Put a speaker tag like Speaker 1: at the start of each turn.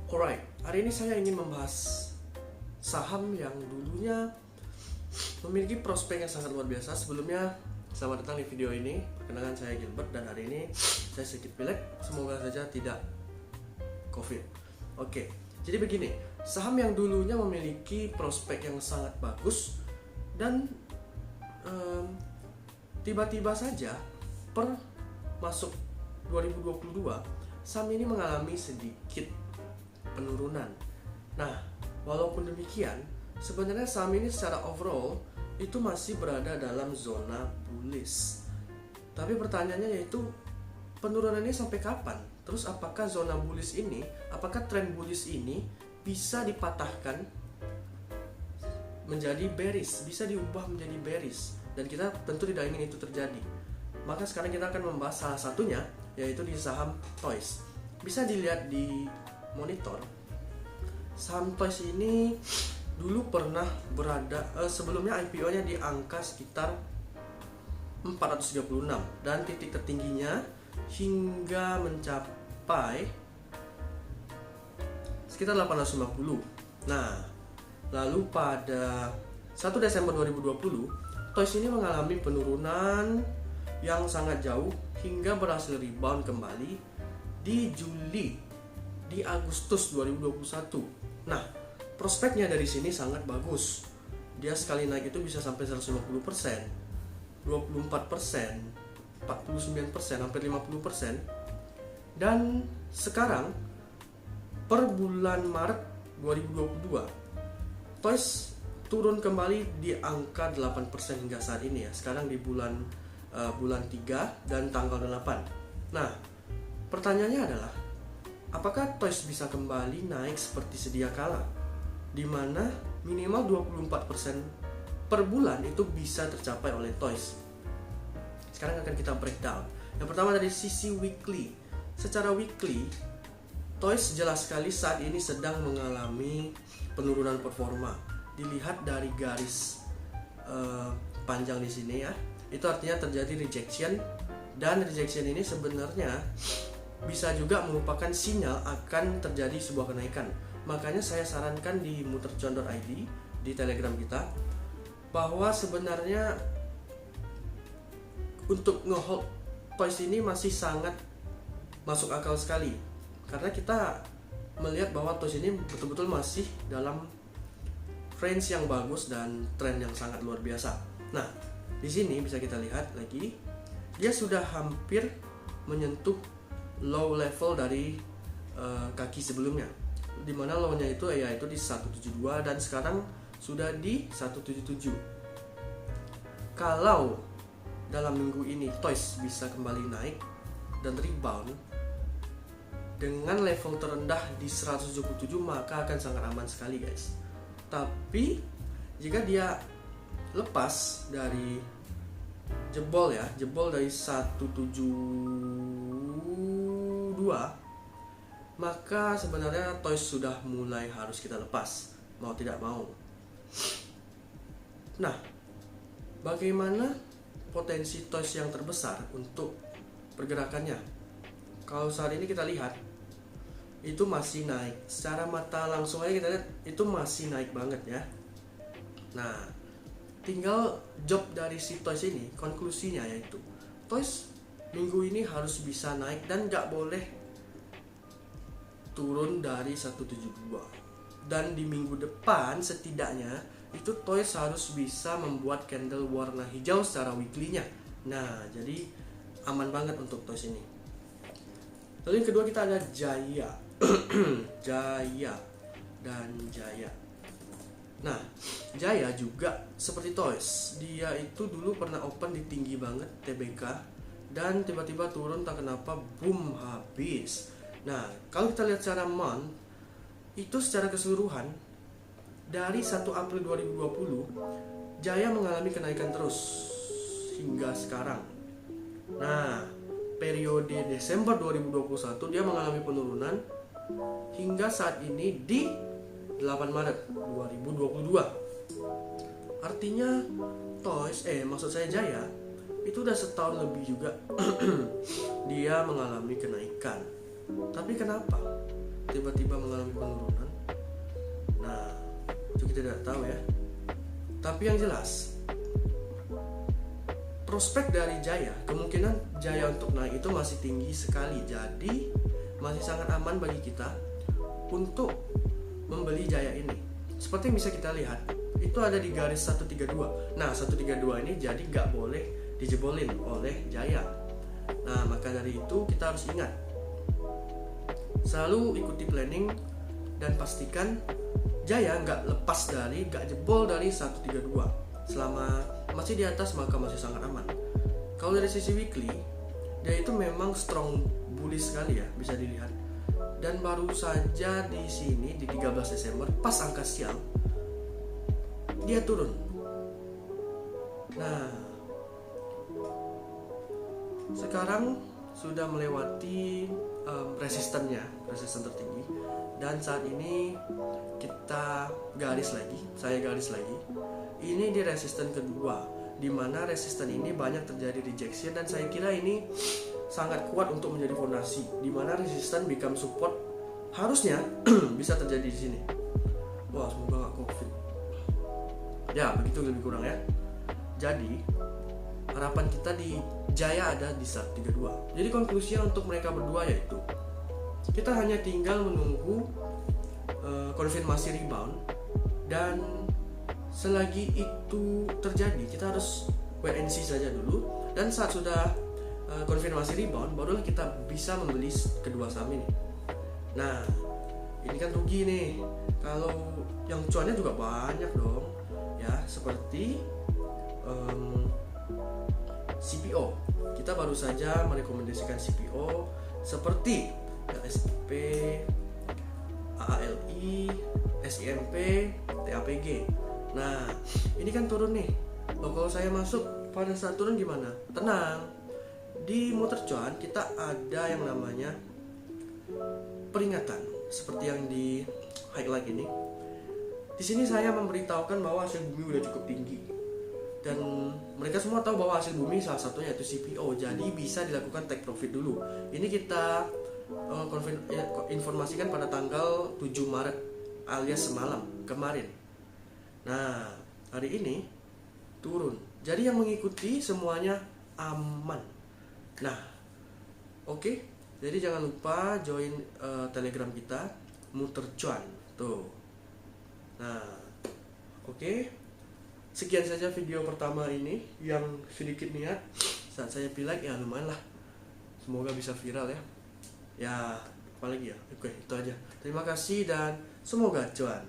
Speaker 1: Alright, hari ini saya ingin membahas saham yang dulunya memiliki prospek yang sangat luar biasa. Sebelumnya, selamat datang di video ini. Perkenalkan, saya Gilbert dan hari ini saya sedikit pilek. Semoga saja tidak COVID. Oke, jadi begini, saham yang dulunya memiliki prospek yang sangat bagus dan tiba-tiba saja per masuk 2022 saham ini mengalami sedikit penurunan. Nah, walaupun demikian, sebenarnya saham ini secara overall itu masih berada dalam zona bullish. Tapi pertanyaannya yaitu penurunan ini sampai kapan? Terus apakah zona bullish ini, apakah tren bullish ini bisa dipatahkan menjadi bearish, bisa diubah menjadi bearish? Dan kita tentu tidak ingin itu terjadi. Maka sekarang kita akan membahas salah satunya, yaitu di saham Toys. Bisa dilihat di monitor, saham Toys ini dulu pernah berada sebelumnya IPO-nya di angka sekitar 436 dan titik tertingginya hingga mencapai sekitar 850. Nah, lalu pada 1 Desember 2020 Toys ini mengalami penurunan yang sangat jauh hingga berhasil rebound kembali di Agustus 2021. Nah, prospeknya dari sini sangat bagus. Dia sekali naik itu bisa sampai 150%, 24%, 49%, hampir 50%. Dan sekarang per bulan Maret 2022 Toys turun kembali di angka 8% hingga saat ini ya. Sekarang di bulan 3 dan tanggal 8. Nah, pertanyaannya adalah apakah Toys bisa kembali naik seperti sedia kala, di mana minimal 24% per bulan itu bisa tercapai oleh Toys? Sekarang akan kita breakdown. Yang pertama dari sisi weekly. Secara weekly, Toys jelas sekali saat ini sedang mengalami penurunan performa. Dilihat dari garis panjang di sini ya, itu artinya terjadi rejection, dan rejection ini sebenarnya bisa juga merupakan sinyal akan terjadi sebuah kenaikan. Makanya saya sarankan di mutercuan.id, di Telegram kita, bahwa sebenarnya untuk ngehold Toys ini masih sangat masuk akal sekali, karena kita melihat bahwa Toys ini betul-betul masih dalam range yang bagus dan tren yang sangat luar biasa. Nah, di sini bisa kita lihat lagi, dia sudah hampir menyentuh low level dari kaki sebelumnya, dimana low-nya itu yaitu di 172 dan sekarang sudah di 177. Kalau dalam minggu ini Toys bisa kembali naik dan rebound dengan level terendah di 177, maka akan sangat aman sekali guys. Tapi jika dia lepas dari jebol dari 172, maka sebenarnya Toys sudah mulai harus kita lepas, mau tidak mau. Nah, bagaimana potensi Toys yang terbesar untuk pergerakannya? Kalau saat ini kita lihat itu masih naik. Secara mata langsung aja kita lihat itu masih naik banget ya. Nah, tinggal job dari si Toys ini, konklusinya yaitu Toys minggu ini harus bisa naik dan gak boleh turun dari 172. Dan di minggu depan setidaknya itu Toys harus bisa membuat candle warna hijau secara weekly-nya. Nah, jadi aman banget untuk Toys ini. Lalu yang kedua kita ada Jaya. Jaya. Nah, Jaya juga seperti Toys. Dia itu dulu pernah open di tinggi banget TBK dan tiba-tiba turun tak kenapa boom habis. Nah, kalau kita lihat secara month itu secara keseluruhan dari 1 April 2020 Jaya mengalami kenaikan terus hingga sekarang. Nah, periode Desember 2021 dia mengalami penurunan hingga saat ini di 8 Maret 2022. Artinya maksud saya Jaya itu udah setahun lebih juga dia mengalami kenaikan. Tapi kenapa? tiba-tiba mengalami penurunan. Nah, itu kita tidak tahu ya. Tapi yang jelas, prospek dari Jaya, kemungkinan Jaya untuk naik itu masih tinggi sekali. Jadi masih sangat aman bagi kita untuk membeli Jaya ini. Seperti yang bisa kita lihat, itu ada di garis 132. Nah, 132 ini jadi nggak boleh dijebolin oleh Jaya. Nah, maka dari itu kita harus ingat, selalu ikuti planning dan pastikan Jaya nggak jebol dari 132. Selama masih di atas maka masih sangat aman. Kalau dari sisi weekly, dia itu memang strong bullish sekali ya, bisa dilihat. Dan baru saja di sini di 13 Desember pas angka siang dia turun. Nah, sekarang sudah melewati resisten tertinggi, dan saat ini kita saya garis lagi. Ini di resisten kedua, di mana resisten ini banyak terjadi rejection, dan saya kira ini sangat kuat untuk menjadi fondasi, di mana resisten become support harusnya bisa terjadi di sini. Wah, semoga nggak COVID. Ya, begitu lebih kurang ya. Jadi harapan kita di Jaya ada di 132. Jadi konklusinya untuk mereka berdua yaitu kita hanya tinggal menunggu konfirmasi rebound, dan selagi itu terjadi kita harus wait and see saja dulu, dan saat sudah konfirmasi rebound barulah kita bisa membeli kedua saham ini. Nah, ini kan rugi nih, kalau yang cuannya juga banyak dong ya, seperti CPO. Kita baru saja merekomendasikan CPO seperti LSP, AALI, SIMP, TAPG. Nah, ini kan turun nih. Kalau saya masuk pada saat turun gimana? Tenang. Di muter cuan kita ada yang namanya peringatan, seperti yang di highlight ini. Di sini saya memberitahukan bahwa hasil bumi udah cukup tinggi, dan mereka semua tahu bahwa hasil bumi salah satunya itu CPO, jadi bisa dilakukan take profit dulu. Ini kita informasikan pada tanggal 7 Maret alias semalam kemarin. Nah, hari ini turun, jadi yang mengikuti semuanya aman. Nah, oke. Jadi jangan lupa join Telegram kita, Muter Cuan tuh. Nah, oke. Sekian saja video pertama ini yang sedikit niat. Saat saya pilih ya lumayan lah. Semoga bisa viral ya. Ya, apalagi ya. Oke, itu aja. Terima kasih dan semoga cuan.